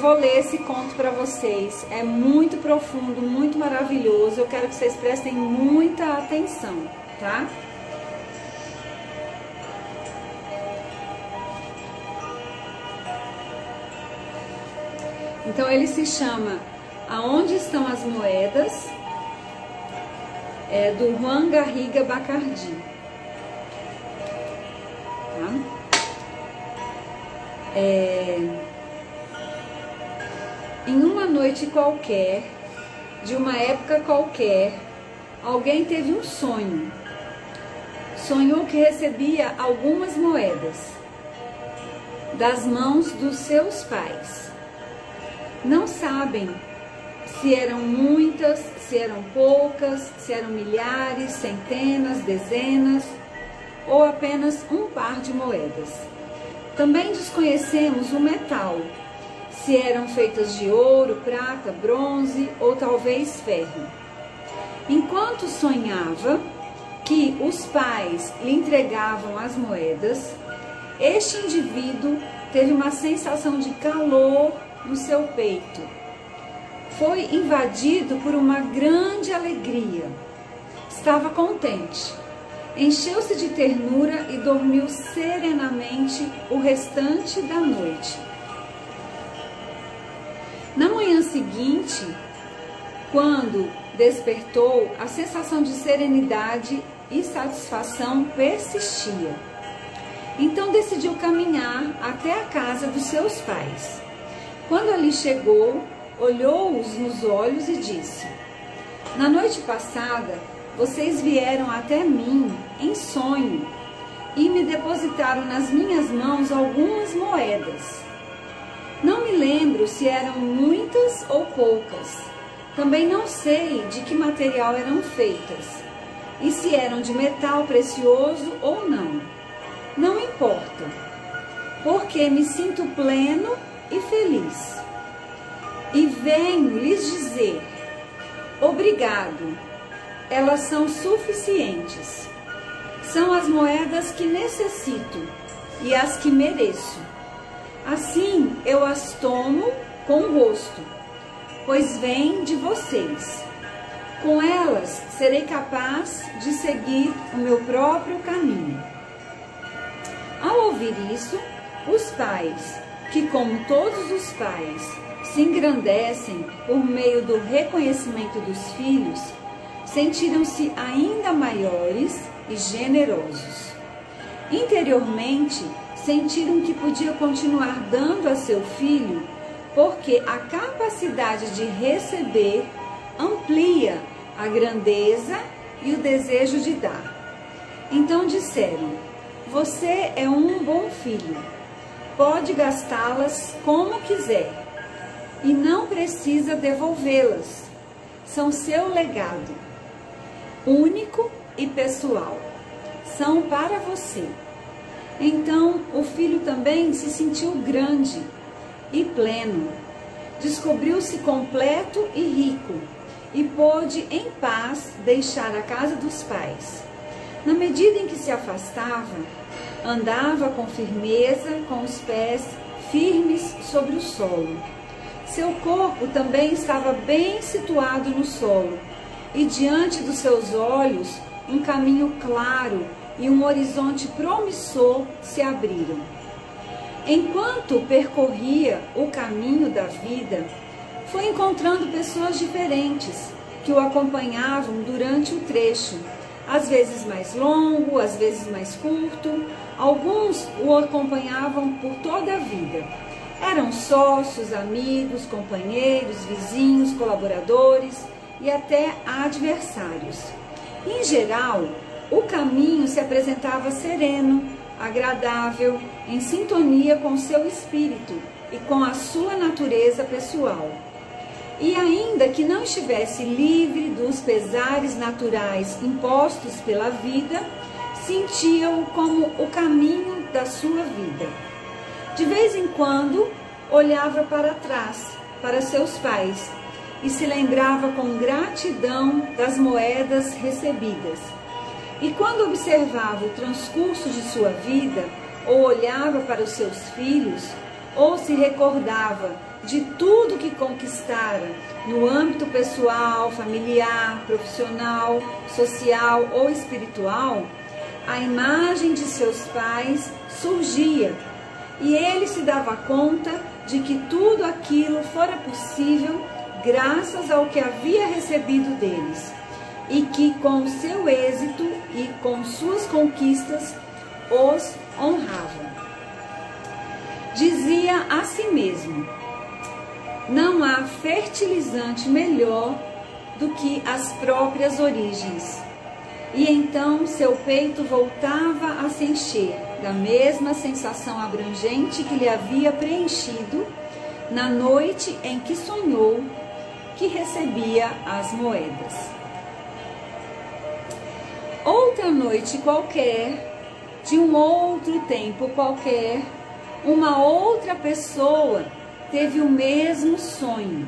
vou ler esse conto para vocês. É muito profundo, muito maravilhoso. Eu quero que vocês prestem muita atenção, tá? Então ele se chama Aonde Estão as Moedas? É do Juan Garriga Bacardi. Tá? Em uma noite qualquer, de uma época qualquer, alguém teve um sonho. Sonhou que recebia algumas moedas das mãos dos seus pais. Não sabem se eram muitas, se eram poucas, se eram milhares, centenas, dezenas ou apenas um par de moedas. Também desconhecemos o metal, se eram feitas de ouro, prata, bronze ou talvez ferro. Enquanto sonhava que os pais lhe entregavam as moedas, este indivíduo teve uma sensação de calor no seu peito. Foi invadido por uma grande alegria. Estava contente. Encheu-se de ternura e dormiu serenamente o restante da noite. Na manhã seguinte, quando despertou, a sensação de serenidade e satisfação persistia. Então decidiu caminhar até a casa dos seus pais. Quando ali chegou, olhou-os nos olhos e disse: Na noite passada, vocês vieram até mim em sonho e me depositaram nas minhas mãos algumas moedas. Não me lembro se eram muitas ou poucas. Também não sei de que material eram feitas e se eram de metal precioso ou não. Não importa, porque me sinto pleno e feliz. E venho lhes dizer: obrigado, elas são suficientes. São as moedas que necessito e as que mereço. Assim eu as tomo com gosto, pois vêm de vocês. Com elas serei capaz de seguir o meu próprio caminho. Ao ouvir isso, os pais, que como todos os pais, se engrandecem por meio do reconhecimento dos filhos, sentiram-se ainda maiores e generosos. Interiormente, sentiram que podiam continuar dando a seu filho, porque a capacidade de receber amplia a grandeza e o desejo de dar. Então disseram: você é um bom filho, pode gastá-las como quiser e não precisa devolvê-las. São seu legado, único e pessoal. São para você. Então o filho também se sentiu grande e pleno. Descobriu-se completo e rico e pôde em paz deixar a casa dos pais. Na medida em que se afastava, andava com firmeza, com os pés firmes sobre o solo. Seu corpo também estava bem situado no solo, e diante dos seus olhos um caminho claro e um horizonte promissor se abriram. Enquanto percorria o caminho da vida, foi encontrando pessoas diferentes que o acompanhavam durante o trecho, às vezes mais longo, às vezes mais curto. Alguns o acompanhavam por toda a vida. Eram sócios, amigos, companheiros, vizinhos, colaboradores e até adversários. Em geral, o caminho se apresentava sereno, agradável, em sintonia com seu espírito e com a sua natureza pessoal. E ainda que não estivesse livre dos pesares naturais impostos pela vida, sentia-o como o caminho da sua vida. De vez em quando, olhava para trás, para seus pais, e se lembrava com gratidão das moedas recebidas. E quando observava o transcurso de sua vida, ou olhava para os seus filhos, ou se recordava de tudo que conquistara no âmbito pessoal, familiar, profissional, social ou espiritual, a imagem de seus pais surgia e ele se dava conta de que tudo aquilo fora possível graças ao que havia recebido deles e que com seu êxito e com suas conquistas os honrava. Dizia a si mesmo: não há fertilizante melhor do que as próprias origens. E então seu peito voltava a se encher da mesma sensação abrangente que lhe havia preenchido na noite em que sonhou que recebia as moedas. Outra noite qualquer, de um outro tempo qualquer, uma outra pessoa teve o mesmo sonho.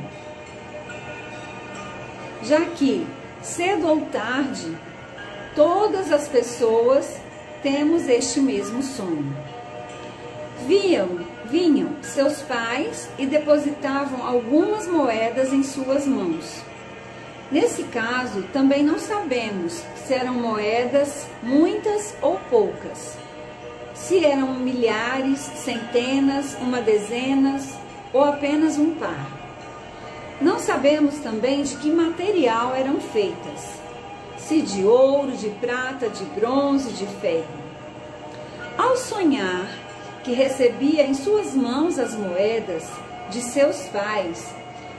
Já que, cedo ou tarde, todas as pessoas temos este mesmo sonho. Vinham seus pais e depositavam algumas moedas em suas mãos. Nesse caso, também não sabemos se eram moedas muitas ou poucas, se eram milhares, centenas, uma dezenas ou apenas um par. Não sabemos também de que material eram feitas, se de ouro, de prata, de bronze, de ferro. Ao sonhar que recebia em suas mãos as moedas de seus pais,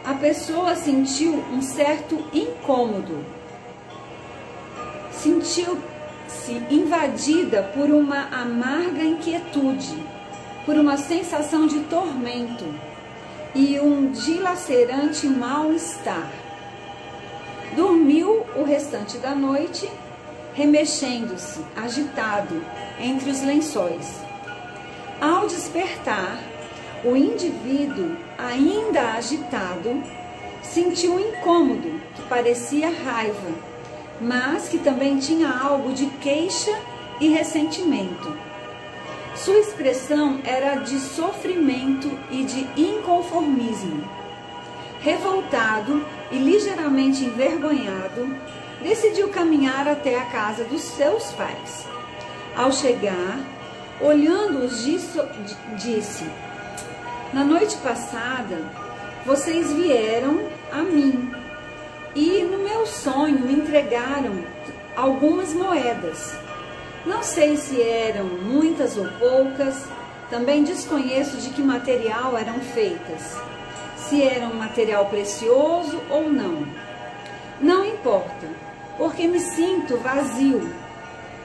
a pessoa sentiu um certo incômodo. Sentiu-se invadida por uma amarga inquietude, por uma sensação de tormento e um dilacerante mal-estar. Dormiu o restante da noite, remexendo-se, agitado, entre os lençóis. Ao despertar, o indivíduo, ainda agitado, sentiu um incômodo que parecia raiva, mas que também tinha algo de queixa e ressentimento. Sua expressão era de sofrimento e de inconformismo. Revoltado e ligeiramente envergonhado, decidiu caminhar até a casa dos seus pais. Ao chegar, olhando-os, disse: na noite passada, vocês vieram a mim e no meu sonho me entregaram algumas moedas. Não sei se eram muitas ou poucas, também desconheço de que material eram feitas, se eram material precioso ou não. Não importa, porque me sinto vazio,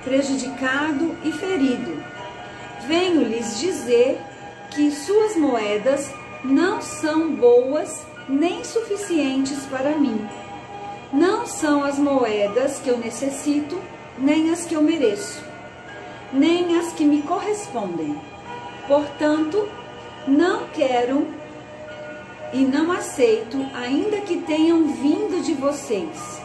prejudicado e ferido. Venho lhes dizer que suas moedas não são boas nem suficientes para mim. Não são as moedas que eu necessito, nem as que eu mereço, nem as que me correspondem. Portanto, não quero e não aceito, ainda que tenham vindo de vocês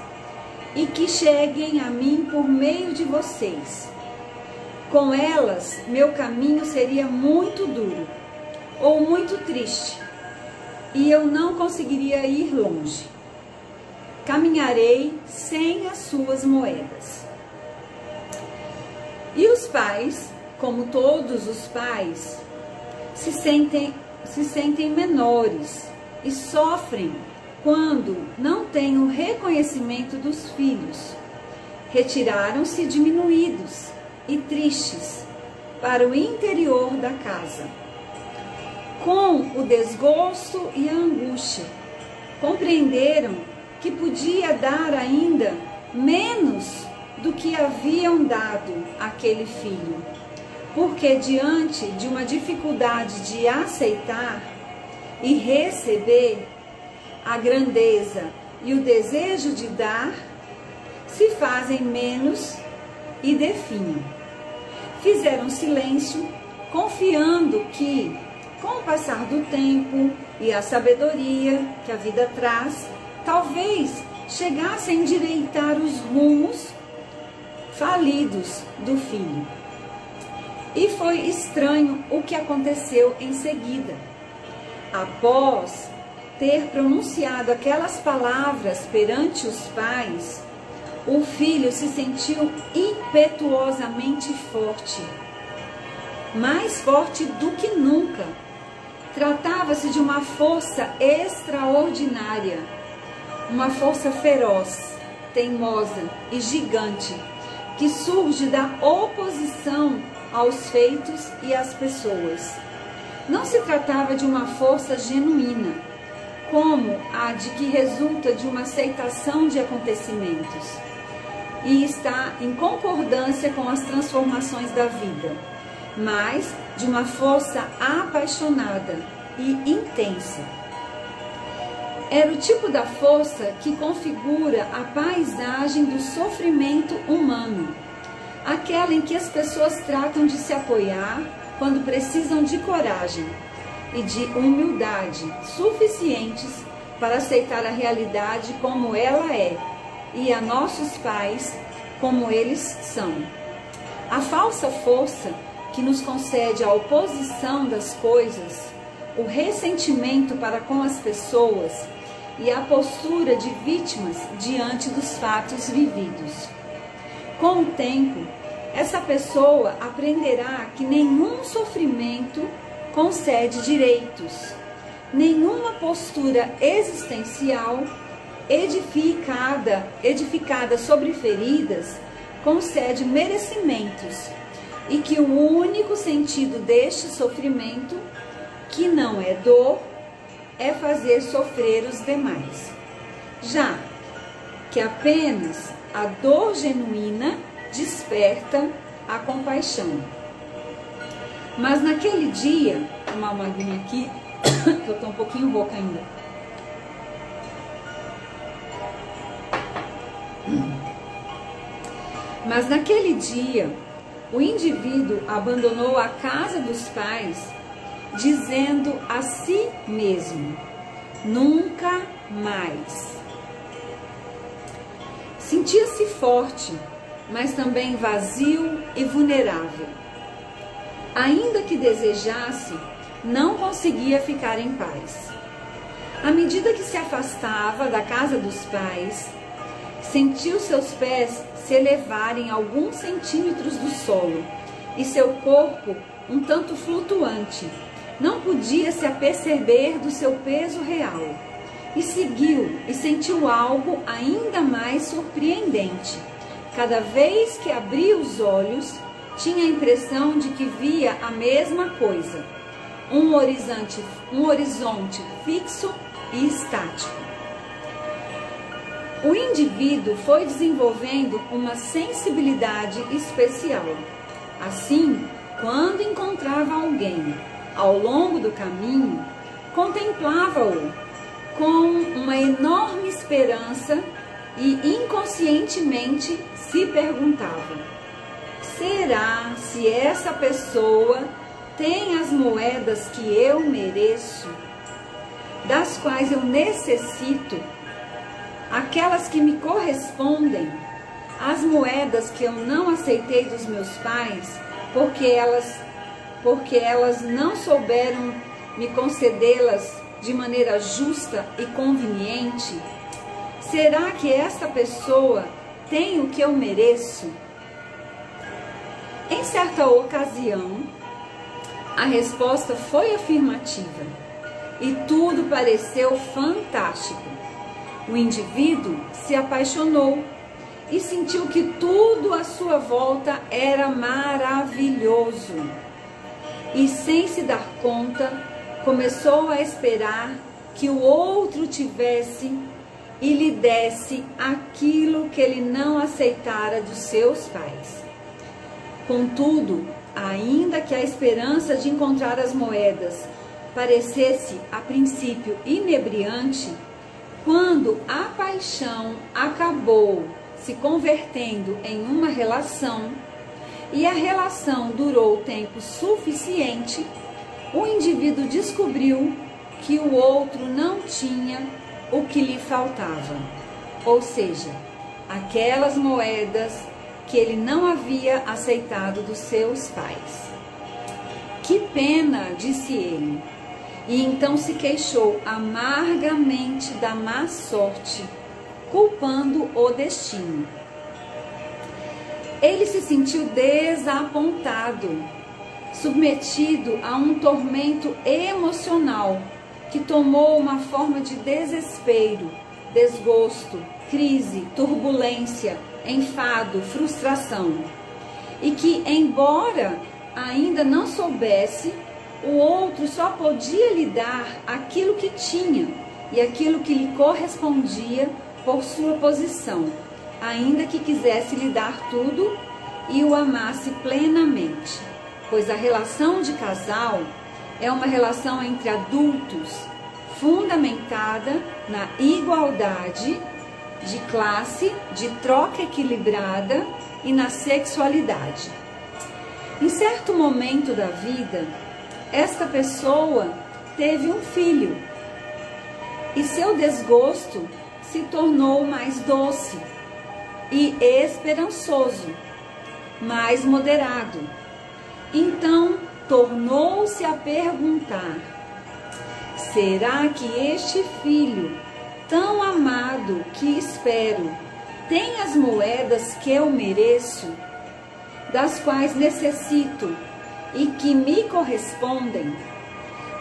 e que cheguem a mim por meio de vocês. Com elas, meu caminho seria muito duro ou muito triste, e eu não conseguiria ir longe. Caminharei sem as suas moedas. E os pais, como todos os pais, se sentem menores e sofrem quando não têm o reconhecimento dos filhos. Retiraram-se diminuídos e tristes para o interior da casa. Com o desgosto e a angústia, compreenderam que podia dar ainda menos do que haviam dado àquele filho, porque diante de uma dificuldade de aceitar e receber a grandeza e o desejo de dar, se fazem menos e definham. Fizeram silêncio, confiando que, com o passar do tempo e a sabedoria que a vida traz, talvez chegassem a endireitar os rumos falidos do filho. E foi estranho o que aconteceu em seguida. Após ter pronunciado aquelas palavras perante os pais, o filho se sentiu impetuosamente forte, mais forte do que nunca. Tratava-se de uma força extraordinária, uma força feroz, teimosa e gigante, que surge da oposição aos feitos e às pessoas. Não se tratava de uma força genuína, como a de que resulta de uma aceitação de acontecimentos e está em concordância com as transformações da vida, mas de uma força apaixonada e intensa. Era o tipo da força que configura a paisagem do sofrimento humano, aquela em que as pessoas tratam de se apoiar quando precisam de coragem e de humildade suficientes para aceitar a realidade como ela é e a nossos pais como eles são. A falsa força que nos concede a oposição das coisas, o ressentimento para com as pessoas e a postura de vítimas diante dos fatos vividos. Com o tempo, essa pessoa aprenderá que nenhum sofrimento concede direitos, nenhuma postura existencial edificada sobre feridas concede merecimentos, e que o único sentido deste sofrimento, que não é dor, é fazer sofrer os demais. Já que apenas a dor genuína desperta a compaixão. Mas naquele dia, vou tomar uma aguinha aqui, que eu estou um pouquinho rouca ainda. Mas naquele dia, o indivíduo abandonou a casa dos pais, dizendo a si mesmo: nunca mais. Sentia-se forte, mas também vazio e vulnerável. Ainda que desejasse, não conseguia ficar em paz. À medida que se afastava da casa dos pais, sentiu seus pés se elevarem alguns centímetros do solo e seu corpo um tanto flutuante. Não podia se aperceber do seu peso real. E seguiu e sentiu algo ainda mais surpreendente. Cada vez que abria os olhos, tinha a impressão de que via a mesma coisa. Um horizonte fixo e estático. O indivíduo foi desenvolvendo uma sensibilidade especial. Assim, quando encontrava alguém ao longo do caminho, contemplava-o com uma enorme esperança e inconscientemente se perguntava: será se essa pessoa tem as moedas que eu mereço, das quais eu necessito, aquelas que me correspondem, as moedas que eu não aceitei dos meus pais, porque elas não souberam me concedê-las de maneira justa e conveniente? Será que esta pessoa tem o que eu mereço? Em certa ocasião, a resposta foi afirmativa e tudo pareceu fantástico. O indivíduo se apaixonou e sentiu que tudo à sua volta era maravilhoso. E sem se dar conta, começou a esperar que o outro tivesse e lhe desse aquilo que ele não aceitara dos seus pais. Contudo, ainda que a esperança de encontrar as moedas parecesse a princípio inebriante, quando a paixão acabou se convertendo em uma relação e a relação durou tempo suficiente, o indivíduo descobriu que o outro não tinha o que lhe faltava, ou seja, aquelas moedas que ele não havia aceitado dos seus pais. Que pena, disse ele. E então se queixou amargamente da má sorte, culpando o destino. Ele se sentiu desapontado, submetido a um tormento emocional que tomou uma forma de desespero, desgosto, crise, turbulência, enfado, frustração. E que, embora ainda não soubesse, o outro só podia lhe dar aquilo que tinha e aquilo que lhe correspondia por sua posição, ainda que quisesse lhe dar tudo e o amasse plenamente. Pois a relação de casal é uma relação entre adultos, fundamentada na igualdade de classe, de troca equilibrada e na sexualidade. Em certo momento da vida, esta pessoa teve um filho e seu desgosto se tornou mais doce e esperançoso, mais moderado. Então, tornou-se a perguntar: será que este filho, tão amado que espero, tem as moedas que eu mereço, das quais necessito e que me correspondem,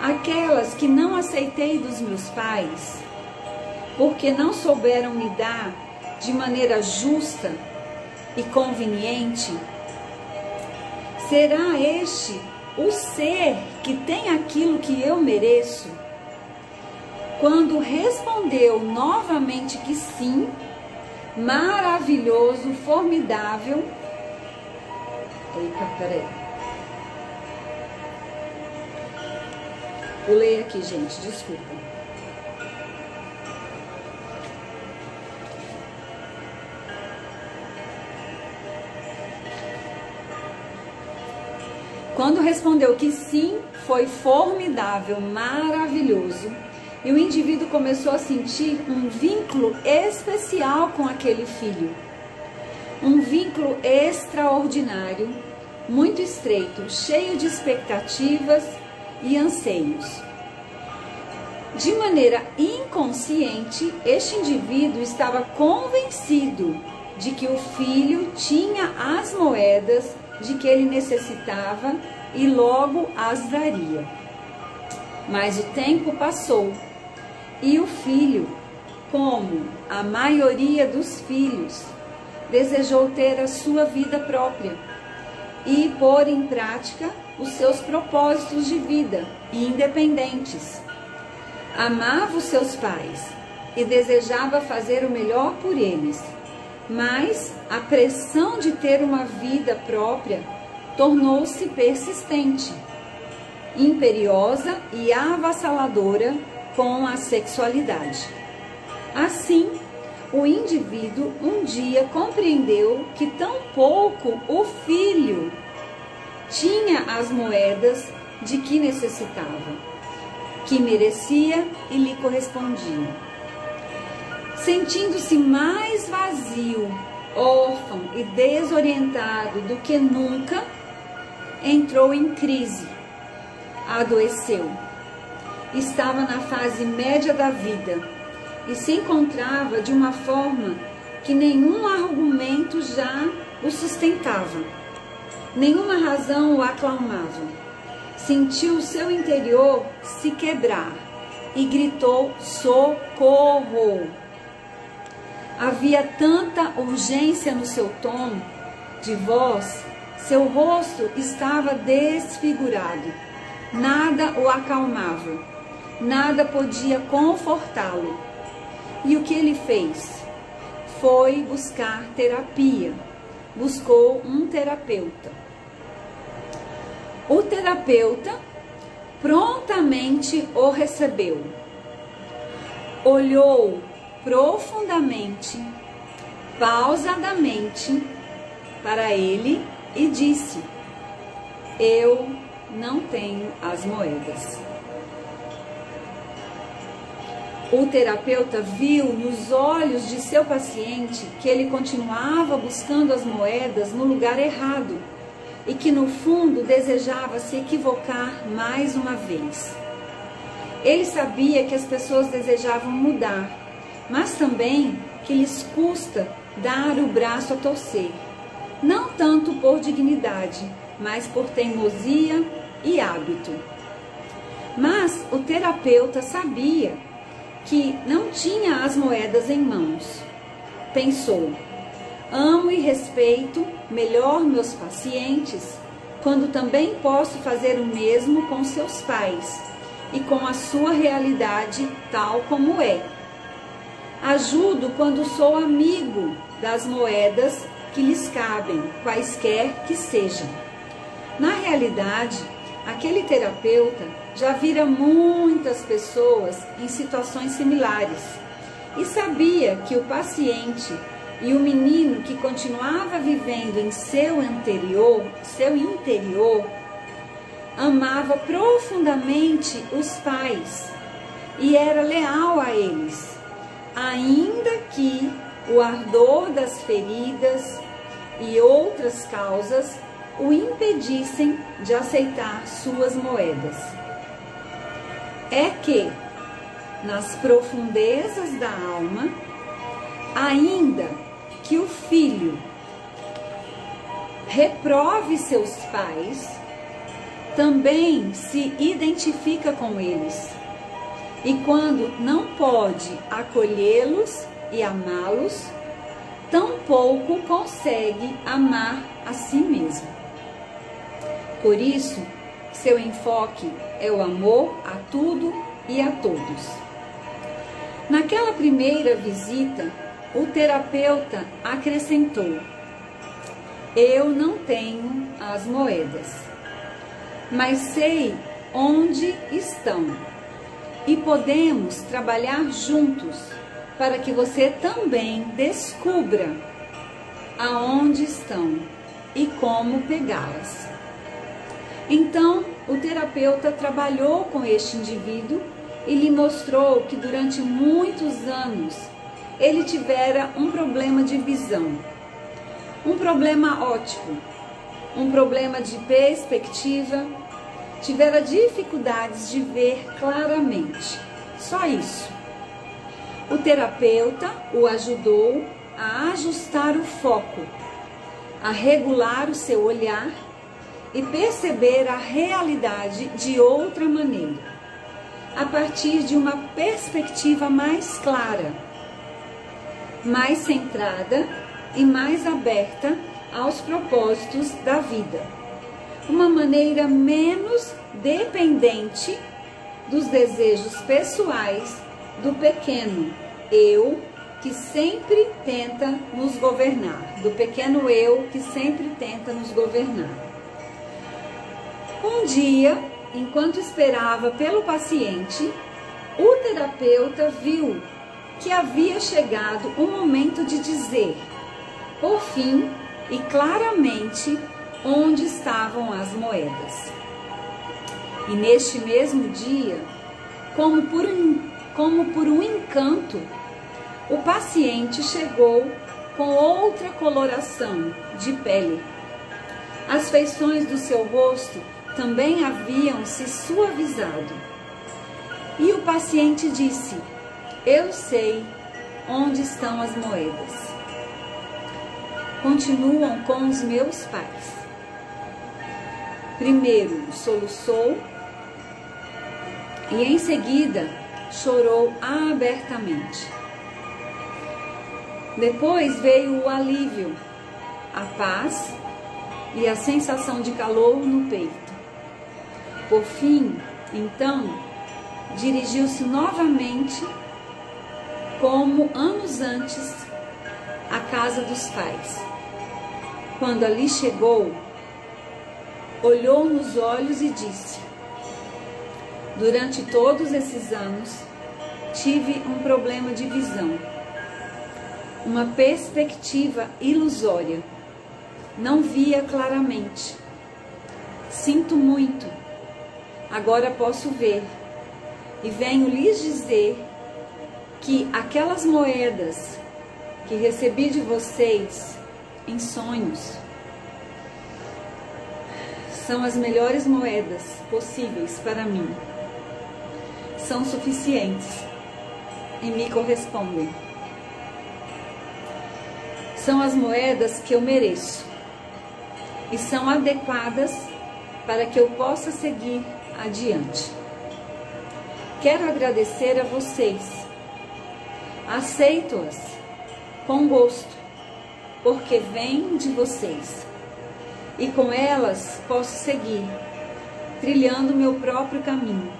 aquelas que não aceitei dos meus pais, porque não souberam me dar de maneira justa e conveniente? Será este o ser que tem aquilo que eu mereço? Quando respondeu novamente que sim, maravilhoso, formidável. Eita, peraí. Pulei aqui, gente, desculpa. Quando respondeu que sim, foi formidável, maravilhoso. E o indivíduo começou a sentir um vínculo especial com aquele filho. Um vínculo extraordinário, muito estreito, cheio de expectativas e anseios. De maneira inconsciente, este indivíduo estava convencido de que o filho tinha as moedas de que ele necessitava e logo as daria. Mas o tempo passou e o filho, como a maioria dos filhos, desejou ter a sua vida própria e pôr em prática os seus propósitos de vida independentes. Amava os seus pais e desejava fazer o melhor por eles, mas a pressão de ter uma vida própria tornou-se persistente, imperiosa e avassaladora com a sexualidade. Assim, o indivíduo um dia compreendeu que tampouco o filho tinha as moedas de que necessitava, que merecia e lhe correspondiam. Sentindo-se mais vazio, órfão e desorientado do que nunca, entrou em crise, adoeceu. Estava na fase média da vida e se encontrava de uma forma que nenhum argumento já o sustentava, nenhuma razão o acalmava. Sentiu o seu interior se quebrar e gritou: socorro! Havia tanta urgência no seu tom de voz, seu rosto estava desfigurado, nada o acalmava, nada podia confortá-lo. E o que ele fez? Foi buscar terapia, buscou um terapeuta. O terapeuta prontamente o recebeu, olhou profundamente, pausadamente para ele e disse: eu não tenho as moedas. O terapeuta viu nos olhos de seu paciente que ele continuava buscando as moedas no lugar errado, e que no fundo desejava se equivocar mais uma vez. Ele sabia que as pessoas desejavam mudar, mas também que lhes custa dar o braço a torcer, não tanto por dignidade, mas por teimosia e hábito. Mas o terapeuta sabia que não tinha as moedas em mãos. Pensou: amo e respeito melhor meus pacientes quando também posso fazer o mesmo com seus pais e com a sua realidade tal como é. Ajudo quando sou amigo das moedas que lhes cabem, quaisquer que sejam. Na realidade, aquele terapeuta já vira muitas pessoas em situações similares e sabia que o paciente e o menino que continuava vivendo em seu interior, amava profundamente os pais e era leal a eles, ainda que o ardor das feridas e outras causas o impedissem de aceitar suas moedas. É que, nas profundezas da alma, ainda que o filho reprove seus pais, também se identifica com eles. E quando não pode acolhê-los e amá-los, tampouco consegue amar a si mesmo. Por isso, seu enfoque é o amor a tudo e a todos. Naquela primeira visita, o terapeuta acrescentou: eu não tenho as moedas, mas sei onde estão e podemos trabalhar juntos para que você também descubra aonde estão e como pegá-las. Então, o terapeuta trabalhou com este indivíduo e lhe mostrou que durante muitos anos ele tivera um problema de visão, um problema óptico, um problema de perspectiva, tivera dificuldades de ver claramente. Só isso. O terapeuta o ajudou a ajustar o foco, a regular o seu olhar e perceber a realidade de outra maneira, a partir de uma perspectiva mais clara, mais centrada e mais aberta aos propósitos da vida. Uma maneira menos dependente dos desejos pessoais do pequeno eu que sempre tenta nos governar, do pequeno eu que sempre tenta nos governar. Um dia, enquanto esperava pelo paciente, o terapeuta viu que havia chegado o momento de dizer, por fim e claramente, onde estavam as moedas. E neste mesmo dia, como por um encanto, o paciente chegou com outra coloração de pele. As feições do seu rosto também haviam se suavizado. E o paciente disse: eu sei onde estão as moedas. Continuam com os meus pais. Primeiro soluçou e em seguida chorou abertamente. Depois veio o alívio, a paz e a sensação de calor no peito. Por fim, então, dirigiu-se novamente, como anos antes, à casa dos pais. Quando ali chegou, olhou nos olhos e disse: durante todos esses anos, tive um problema de visão, uma perspectiva ilusória. Não via claramente. Sinto muito. Agora posso ver. E venho lhes dizer que aquelas moedas que recebi de vocês em sonhos são as melhores moedas possíveis para mim. São suficientes e me correspondem. São as moedas que eu mereço e são adequadas para que eu possa seguir adiante. Quero agradecer a vocês. Aceito-as com gosto, porque vêm de vocês. E com elas posso seguir, trilhando meu próprio caminho.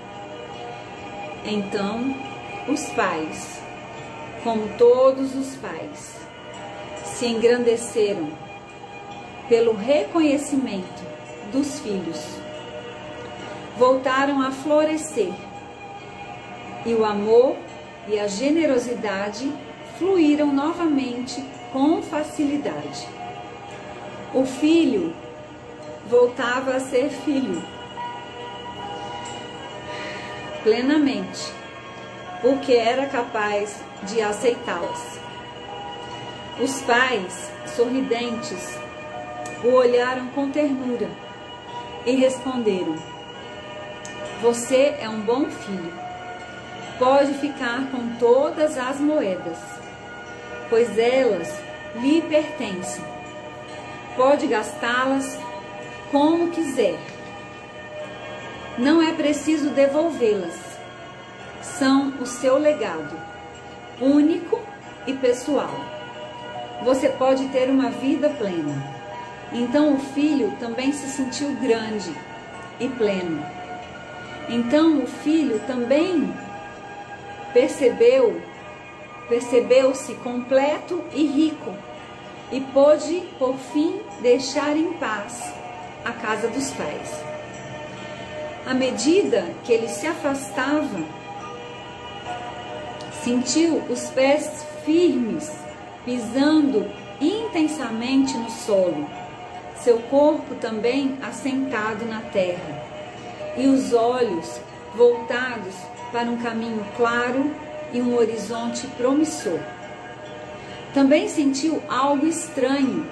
Então, os pais, como todos os pais, se engrandeceram pelo reconhecimento dos filhos. Voltaram a florescer e o amor e a generosidade fluíram novamente com facilidade. O filho voltava a ser filho plenamente, porque era capaz de aceitá-las. Os pais, sorridentes, o olharam com ternura e responderam: você é um bom filho, pode ficar com todas as moedas, pois elas lhe pertencem. Pode gastá-las como quiser. Não é preciso devolvê-las. São o seu legado, único e pessoal. Você pode ter uma vida plena. Então o filho também se sentiu grande e pleno. Então o filho também percebeu-se completo e rico e pôde, por fim, deixar em paz a casa dos pais. À medida que ele se afastava, sentiu os pés firmes, pisando intensamente no solo, seu corpo também assentado na terra, e os olhos voltados para um caminho claro e um horizonte promissor. Também sentiu algo estranho,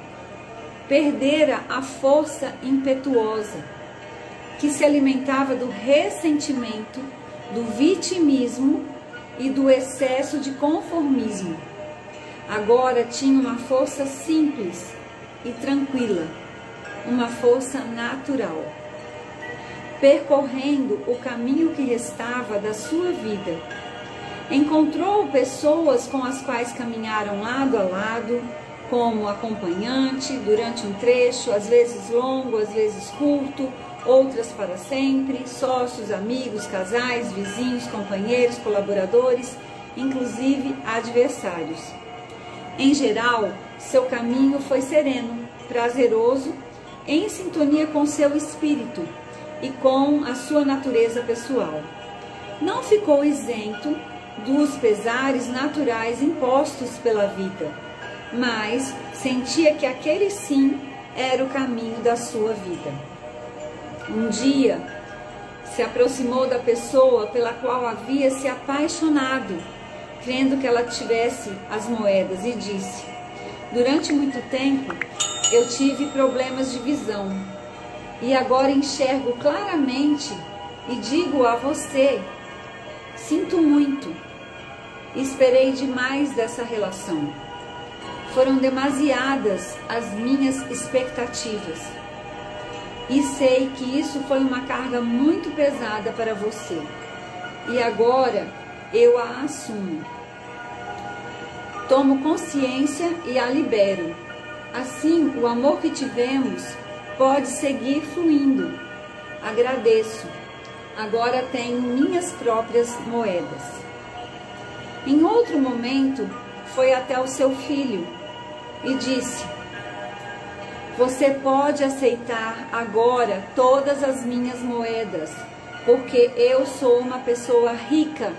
perdera a força impetuosa, que se alimentava do ressentimento, do vitimismo e do excesso de conformismo. Agora tinha uma força simples e tranquila, uma força natural. Percorrendo o caminho que restava da sua vida, encontrou pessoas com as quais caminharam lado a lado, como acompanhante durante um trecho, às vezes longo, às vezes curto, outras para sempre, sócios, amigos, casais, vizinhos, companheiros, colaboradores, inclusive adversários. Em geral, seu caminho foi sereno, prazeroso, em sintonia com seu espírito e com a sua natureza pessoal. Não ficou isento dos pesares naturais impostos pela vida, mas sentia que aquele sim era o caminho da sua vida. Um dia, se aproximou da pessoa pela qual havia se apaixonado, crendo que ela tivesse as moedas, e disse: durante muito tempo eu tive problemas de visão, e agora enxergo claramente e digo a você: sinto muito, esperei demais dessa relação. Foram demasiadas as minhas expectativas. E sei que isso foi uma carga muito pesada para você. E agora eu a assumo. Tomo consciência e a libero. Assim, o amor que tivemos pode seguir fluindo. Agradeço. Agora tenho minhas próprias moedas. Em outro momento, foi até o seu filho e disse: você pode aceitar agora todas as minhas moedas, porque eu sou uma pessoa rica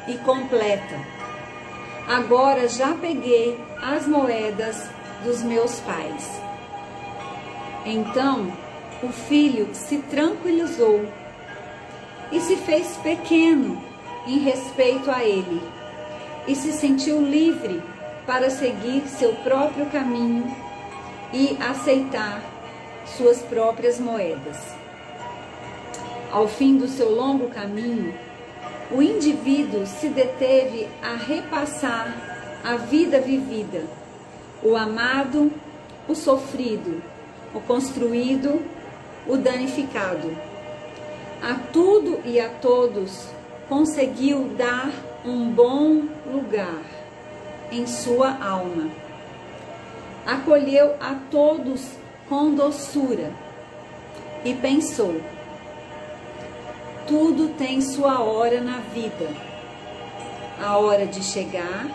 e completa. Agora já peguei as moedas dos meus pais. Então o filho se tranquilizou e se fez pequeno em respeito a ele, e se sentiu livre para seguir seu próprio caminho e aceitar suas próprias moedas. Ao fim do seu longo caminho, o indivíduo se deteve a repassar a vida vivida, o amado, o sofrido, o construído, o danificado. A tudo e a todos conseguiu dar um bom lugar em sua alma. Acolheu a todos com doçura e pensou: tudo tem sua hora na vida, a hora de chegar,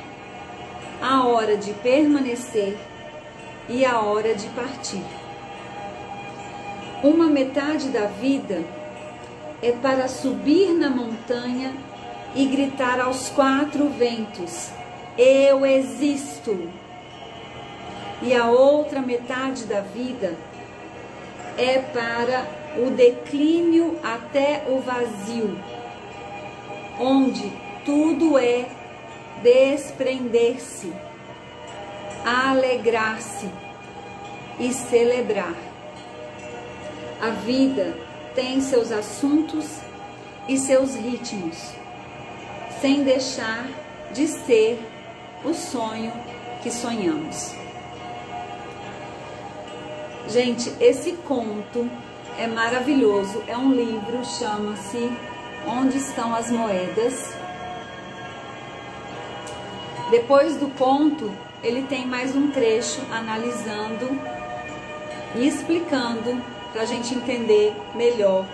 a hora de permanecer e a hora de partir. Uma metade da vida é para subir na montanha e gritar aos quatro ventos: eu existo. E a outra metade da vida é para o declínio até o vazio, onde tudo é desprender-se, alegrar-se e celebrar. A vida tem seus assuntos e seus ritmos, sem deixar de ser o sonho que sonhamos. Gente, esse conto é maravilhoso, é um livro, chama-se Onde Estão as Moedas. Depois do conto, ele tem mais um trecho analisando e explicando para a gente entender melhor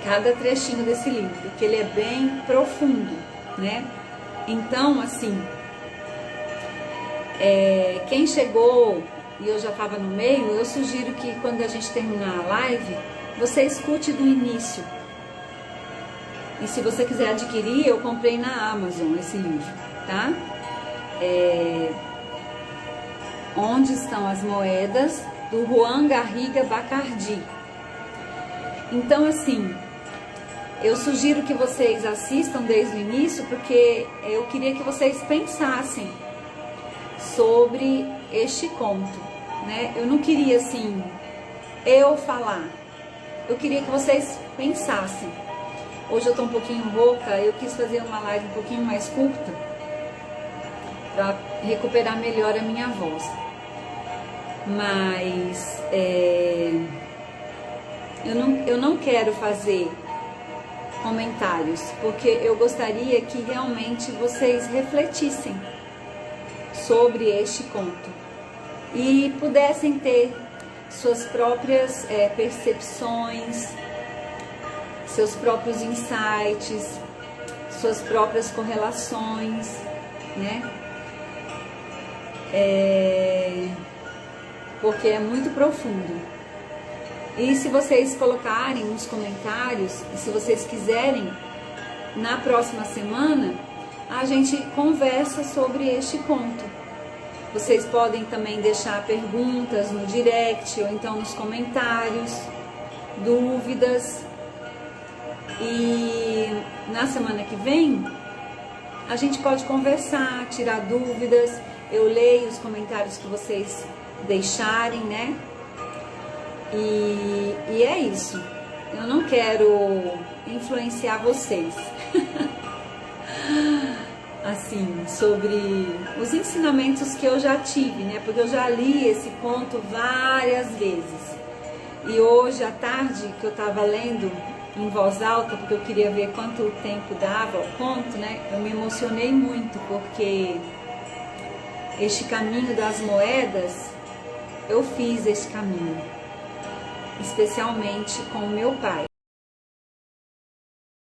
cada trechinho desse livro, que ele é bem profundo, né? Então, assim, quem chegou e eu já estava no meio, eu sugiro que quando a gente terminar a live, você escute do início. E se você quiser adquirir, eu comprei na Amazon esse livro, tá? Onde Estão as Moedas, do Juan Garriga Bacardi. Então, assim, eu sugiro que vocês assistam desde o início, porque eu queria que vocês pensassem sobre este conto, né? Eu não queria, assim, eu falar. Eu queria que vocês pensassem. Hoje eu tô um pouquinho rouca, eu quis fazer uma live um pouquinho mais curta para recuperar melhor a minha voz. Mas eu não quero fazer comentários, porque eu gostaria que realmente vocês refletissem sobre este conto e pudessem ter suas próprias percepções, seus próprios insights, suas próprias correlações, né? Porque é muito profundo. E se vocês colocarem nos comentários, e se vocês quiserem, na próxima semana, a gente conversa sobre este conto. Vocês podem também deixar perguntas no direct ou então nos comentários, dúvidas. E na semana que vem, a gente pode conversar, tirar dúvidas. Eu leio os comentários que vocês deixarem, né? E é isso. Eu não quero influenciar vocês assim, sobre os ensinamentos que eu já tive, né? Porque eu já li esse conto várias vezes. E hoje à tarde, que eu estava lendo em voz alta, porque eu queria ver quanto tempo dava o conto, né? Eu me emocionei muito, porque este caminho das moedas, eu fiz esse caminho, especialmente com o meu pai.